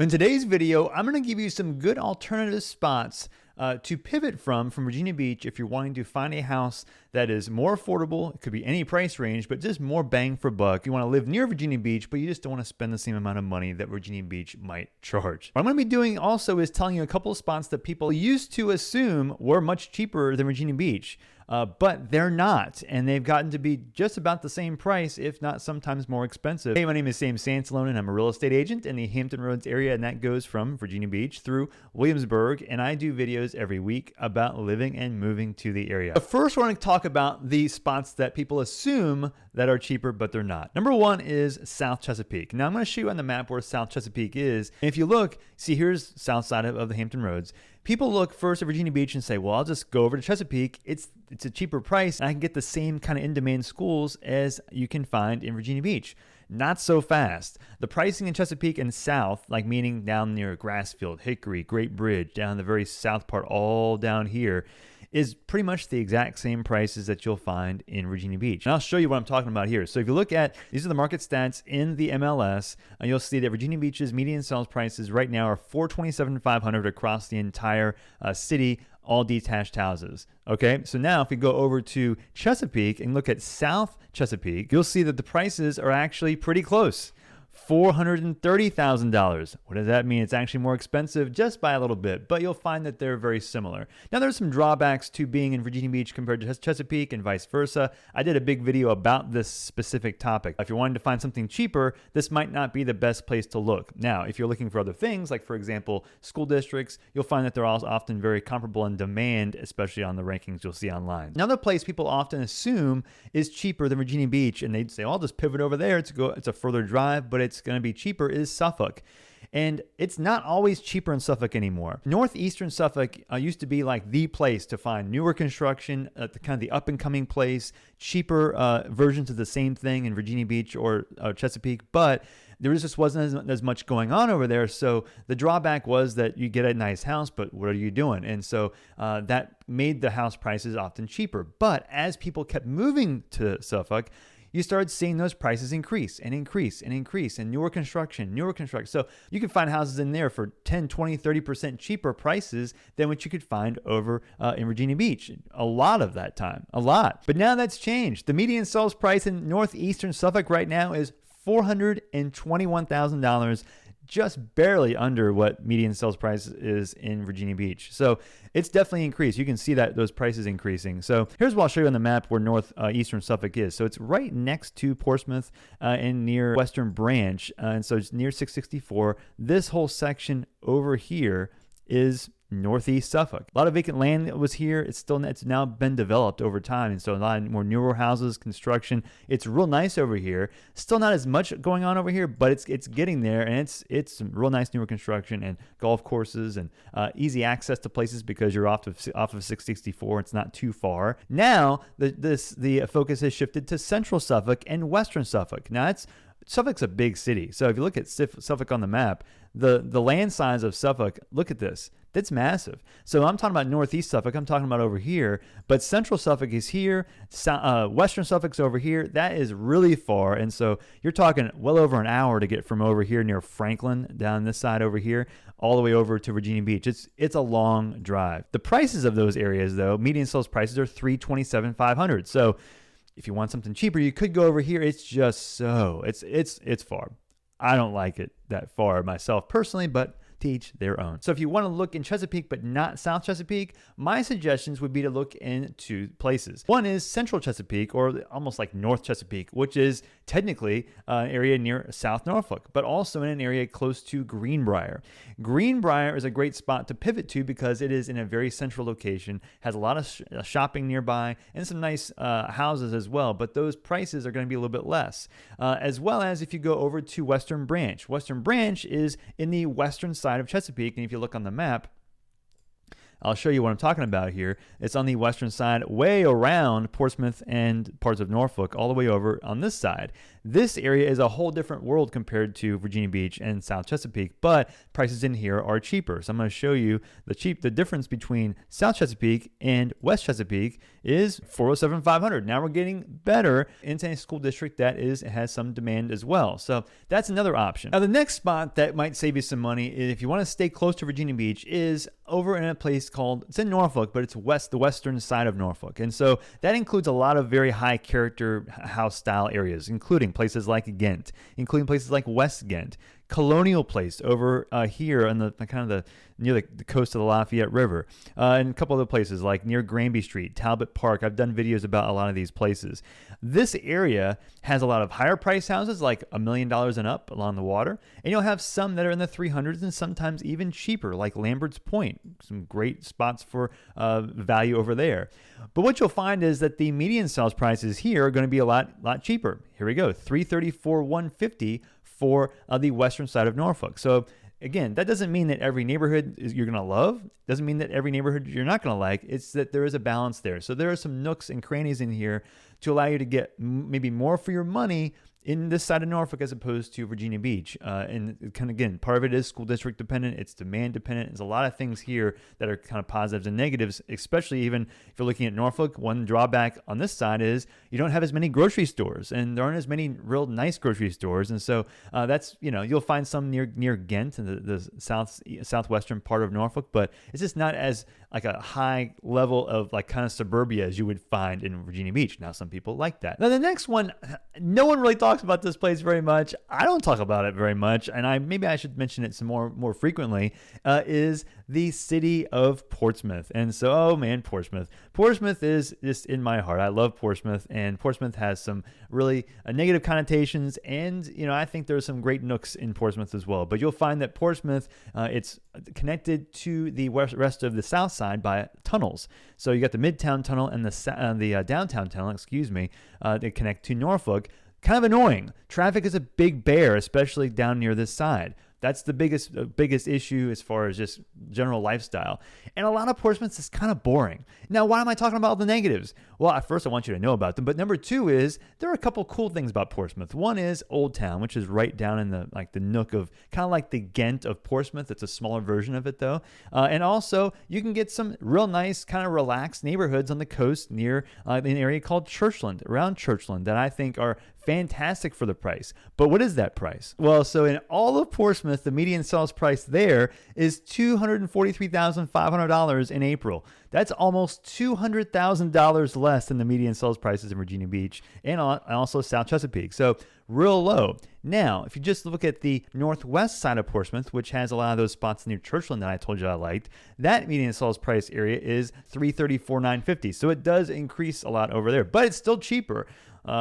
In today's video, I'm going to give you some good alternative spots to pivot from Virginia Beach if you're wanting to find a house that is more affordable. It could be any price range, but just more bang for buck. You want to live near Virginia Beach, but you just don't want to spend the same amount of money that Virginia Beach might charge. What I'm going to be doing also is telling you a couple of spots that people used to assume were much cheaper than Virginia Beach. But they're not, and they've gotten to be just about the same price, if not sometimes more expensive. Hey, my name is Sam Sansalone, and I'm a real estate agent in the Hampton Roads area, and that goes from Virginia Beach through Williamsburg, and I do videos every week about living and moving to the area. But first, we're going to talk about the spots that people assume that are cheaper, but they're not. Number one is South Chesapeake. Now, I'm going to show you on the map where South Chesapeake is, and if you look, see here's south side of the Hampton Roads. People look first at Virginia Beach and say, well, I'll just go over to Chesapeake. It's a cheaper price, and I can get the same kind of in-demand schools as you can find in Virginia Beach. Not so fast. The pricing in Chesapeake and south, like meaning down near Grassfield, Hickory, Great Bridge, down the very south part, all down here, is pretty much the exact same prices that you'll find in Virginia Beach. And I'll show you what I'm talking about here. So if you look at, these are the market stats in the MLS, you'll see that Virginia Beach's median sales prices right now are $427,500 across the entire city, all detached houses. Okay, so now if we go over to Chesapeake and look at South Chesapeake, you'll see that the prices are actually pretty close. $430,000. What does that mean? It's actually more expensive just by a little bit, but you'll find that they're very similar. Now, there's some drawbacks to being in Virginia Beach compared to Chesapeake and vice versa. I did a big video about this specific topic. If you're wanting to find something cheaper, this might not be the best place to look. Now, if you're looking for other things, like for example, school districts, you'll find that they're all often very comparable in demand, especially on the rankings you'll see online. Another place people often assume is cheaper than Virginia Beach, and they'd say, oh, I'll just pivot over there. It's a further drive, but it's going to be cheaper, is Suffolk. And it's not always cheaper in Suffolk anymore. Northeastern Suffolk used to be like the place to find newer construction, kind of the up-and-coming place, cheaper versions of the same thing in Virginia Beach or Chesapeake, but there just wasn't as much going on over there. So the drawback was that you get a nice house, but what are you doing? And so that made the house prices often cheaper. But as people kept moving to Suffolk, you started seeing those prices increase and increase and increase, and newer construction. So you can find houses in there for 10, 20, 30% cheaper prices than what you could find over in Virginia Beach. A lot of that time, a lot. But now that's changed. The median sales price in northeastern Suffolk right now is $421,000, just barely under what median sales price is in Virginia Beach. So it's definitely increased. You can see that those prices increasing. So here's what I'll show you on the map where northeastern Suffolk is. So it's right next to Portsmouth and near Western Branch. And so it's near 664. This whole section over here is northeast Suffolk. A lot of vacant land that was here. It's now been developed over time, and so a lot more newer houses, construction. It's real nice over here. Still not as much going on over here, but it's getting there, and it's some real nice newer construction and golf courses and easy access to places because you're off of 664. It's not too far. Now the focus has shifted to central Suffolk and western Suffolk. Now Suffolk's a big city, so if you look at Suffolk on the map, the land size of Suffolk, look at this. That's massive. So I'm talking about northeast Suffolk. I'm talking about over here. But central Suffolk is here. Western Suffolk's over here. That is really far. And so you're talking well over an hour to get from over here near Franklin down this side over here all the way over to Virginia Beach. It's a long drive. The prices of those areas, though, median sales prices are $327,500. So if you want something cheaper, you could go over here. It's just so it's far. I don't like it that far myself personally, but to each their own. So if you want to look in Chesapeake but not South Chesapeake, my suggestions would be to look in two places. One is Central Chesapeake, or almost like North Chesapeake, which is technically an area near South Norfolk, but also in an area close to Greenbrier. Greenbrier is a great spot to pivot to because it is in a very central location, has a lot of shopping nearby, and some nice houses as well, but those prices are going to be a little bit less. As well as if you go over to Western Branch. Western Branch is in the western side of Chesapeake, and if you look on the map, I'll show you what I'm talking about here. It's on the western side, way around Portsmouth and parts of Norfolk, all the way over on this side. This area is a whole different world compared to Virginia Beach and South Chesapeake, but prices in here are cheaper. So I'm going to show you the difference between South Chesapeake and West Chesapeake is $407,500. Now we're getting better into a school district that has some demand as well. So that's another option. Now the next spot that might save you some money, if you want to stay close to Virginia Beach, is over in a place called, it's in Norfolk, but it's the western side of Norfolk. And so that includes a lot of very high character house style areas, including places like Ghent, including places like West Ghent, Colonial Place over here on the kind of near the coast of the Lafayette River, and a couple other places like near Granby Street, Talbot Park. I've done videos about a lot of these places. This area has a lot of higher price houses, like $1 million and up along the water, and you'll have some that are in the 300s and sometimes even cheaper, like Lambert's Point. Some great spots for value over there. But what you'll find is that the median sales prices here are going to be a lot cheaper. Here we go, $334,150 for the western side of Norfolk. So again, that doesn't mean that every neighborhood you're going to love. Doesn't mean that every neighborhood you're not going to like. It's that there is a balance there. So there are some nooks and crannies in here to allow you to get maybe more for your money in this side of Norfolk as opposed to Virginia Beach. And kind of, again, part of it is school district dependent. It's demand dependent. There's a lot of things here that are kind of positives and negatives, especially even if you're looking at Norfolk. One drawback on this side is you don't have as many grocery stores, and there aren't as many real nice grocery stores. And so that's, you'll find some near Ghent in the southwestern part of Norfolk, but it's just not as like a high level of like kind of suburbia as you would find in Virginia Beach. Now, some people like that. Now, the next one, no one really talks about this place very much. I don't talk about it very much, and maybe I should mention it some more frequently, is the city of Portsmouth. And so, oh man, Portsmouth. Portsmouth is just in my heart. I love Portsmouth, and Portsmouth has some really negative connotations, and I think there's some great nooks in Portsmouth as well. But you'll find that Portsmouth, it's connected to the rest of the south side by tunnels. So you got the Midtown Tunnel and the Downtown Tunnel, they connect to Norfolk. Kind of annoying. Traffic is a big bear, especially down near this side. That's the biggest issue as far as just general lifestyle. And a lot of Portsmouth is kind of boring. Now, why am I talking about the negatives? Well, at first I want you to know about them, but number two is there are a couple cool things about Portsmouth. One is Old Town, which is right down in the nook of kind of like the Ghent of Portsmouth. It's a smaller version of it though. And also you can get some real nice kind of relaxed neighborhoods on the coast near an area called Churchland, around Churchland, that I think are fantastic for the price. But what is that price? Well, so in all of Portsmouth, the median sales price there is $243,500 in April. That's almost $200,000 less than the median sales prices in Virginia Beach and also South Chesapeake. So real low. Now, if you just look at the northwest side of Portsmouth, which has a lot of those spots near Churchland that I told you I liked, that median sales price area is $334,950. So it does increase a lot over there, but it's still cheaper.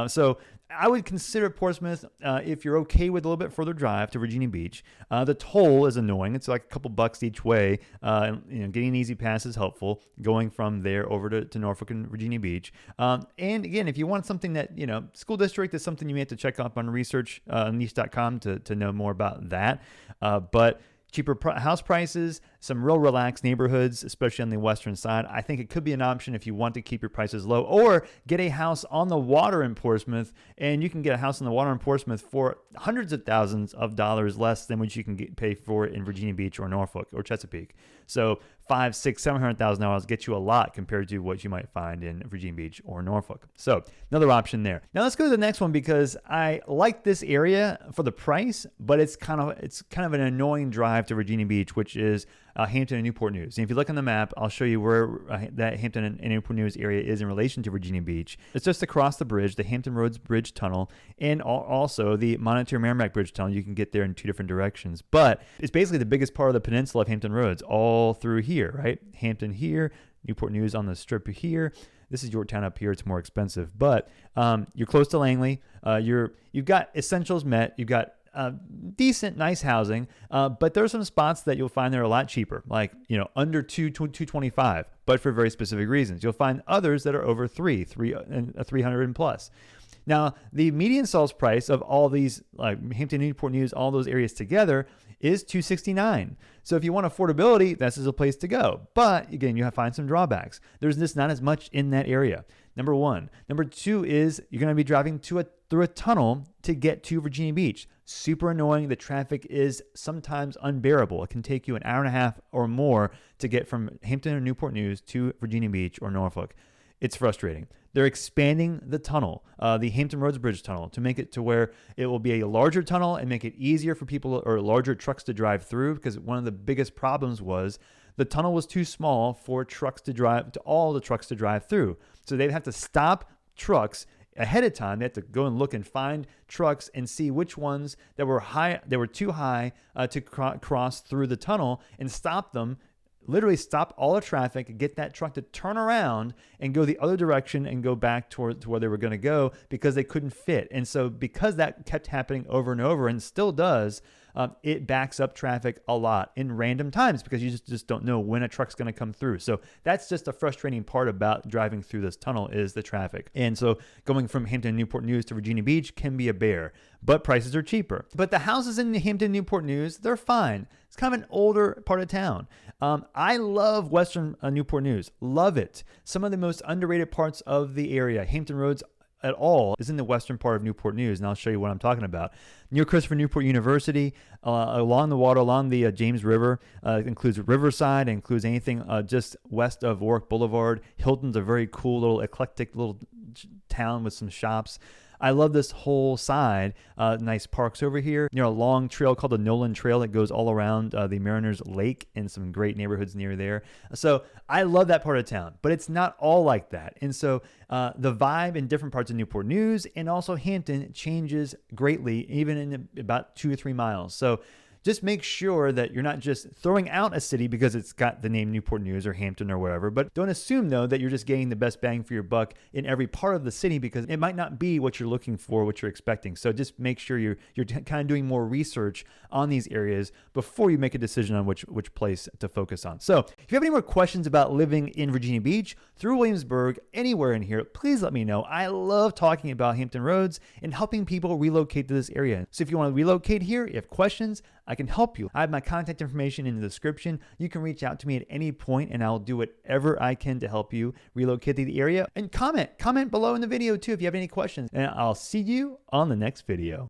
So I would consider Portsmouth if you're okay with a little bit further drive to Virginia Beach. The toll is annoying. It's like a couple bucks each way. Getting an easy pass is helpful going from there over to Norfolk and Virginia Beach. And again, if you want something that, school district is something you may have to check up on research on niche.com to know more about that. But cheaper house prices, some real relaxed neighborhoods, especially on the western side. I think it could be an option if you want to keep your prices low, or get a house on the water in Portsmouth, and you can get a house on the water in Portsmouth for hundreds of thousands of dollars less than what you can pay for in Virginia Beach or Norfolk or Chesapeake. So $500,000, $600,000, $700,000 gets you a lot compared to what you might find in Virginia Beach or Norfolk. So another option there. Now let's go to the next one, because I like this area for the price, but it's kind of an annoying drive to Virginia Beach, which is Hampton and Newport News. And if you look on the map, I'll show you where that Hampton and Newport News area is in relation to Virginia Beach. It's just across the bridge, the Hampton Roads Bridge Tunnel, and also the Montour-Merrimack Bridge Tunnel. You can get there in two different directions. But it's basically the biggest part of the peninsula of Hampton Roads, all through here, right? Hampton here, Newport News on the strip here. This is Yorktown up here. It's more expensive, but you're close to Langley. You've got essentials met. You've got decent, nice housing, but there are some spots that you'll find that are a lot cheaper, like under $225, but for very specific reasons. You'll find others that are over $300 and plus. Now, the median sales price of all these, like Hampton, Newport News, all those areas together, is $269. So if you want affordability, this is a place to go. But again, you have to find some drawbacks. There's just not as much in that area. Number one. Number two is you're going to be driving through a tunnel to get to Virginia Beach. Super annoying. The traffic is sometimes unbearable. It can take you an hour and a half or more to get from Hampton or Newport News to Virginia Beach or Norfolk. It's frustrating. They're expanding the tunnel, the Hampton Roads Bridge tunnel, to make it to where it will be a larger tunnel and make it easier for people or larger trucks to drive through, because one of the biggest problems was the tunnel was too small for all the trucks to drive through. So they'd have to stop trucks ahead of time. They had to go and look and find trucks and see which ones that were too high to cross through the tunnel, and stop them. Literally stop all the traffic, get that truck to turn around and go the other direction and go back to where they were going to go, because they couldn't fit. And so because that kept happening over and over, and still does, it backs up traffic a lot in random times, because you just don't know when a truck's going to come through. So that's just a frustrating part about driving through this tunnel, is the traffic. And so going from Hampton, Newport News to Virginia Beach can be a bear, but prices are cheaper. But the houses in Hampton, Newport News, they're fine. It's kind of an older part of town. I love Western Newport News. Love it. Some of the most underrated parts of the area, Hampton Roads at all, is in the western part of Newport News, and I'll show you what I'm talking about. Near Christopher Newport University, along the water, along the James River, includes Riverside, includes anything just west of Warwick Boulevard. Hilton's a very cool little eclectic little town with some shops. I love this whole side. Nice parks over here. Near a long trail called the Nolan Trail that goes all around the Mariners Lake, and some great neighborhoods near there. So I love that part of town, but it's not all like that. And so the vibe in different parts of Newport News and also Hampton changes greatly, even in about 2 or 3 miles. So just make sure that you're not just throwing out a city because it's got the name Newport News or Hampton or whatever, but don't assume, though, that you're just getting the best bang for your buck in every part of the city, because it might not be what you're looking for, what you're expecting. So just make sure you're kind of doing more research on these areas before you make a decision on which place to focus on. So if you have any more questions about living in Virginia Beach, through Williamsburg, anywhere in here, please let me know. I love talking about Hampton Roads and helping people relocate to this area. So if you want to relocate here, you have questions, I can help you. I have my contact information in the description. You can reach out to me at any point, and I'll do whatever I can to help you relocate to the area. And comment below in the video too if you have any questions. And I'll see you on the next video.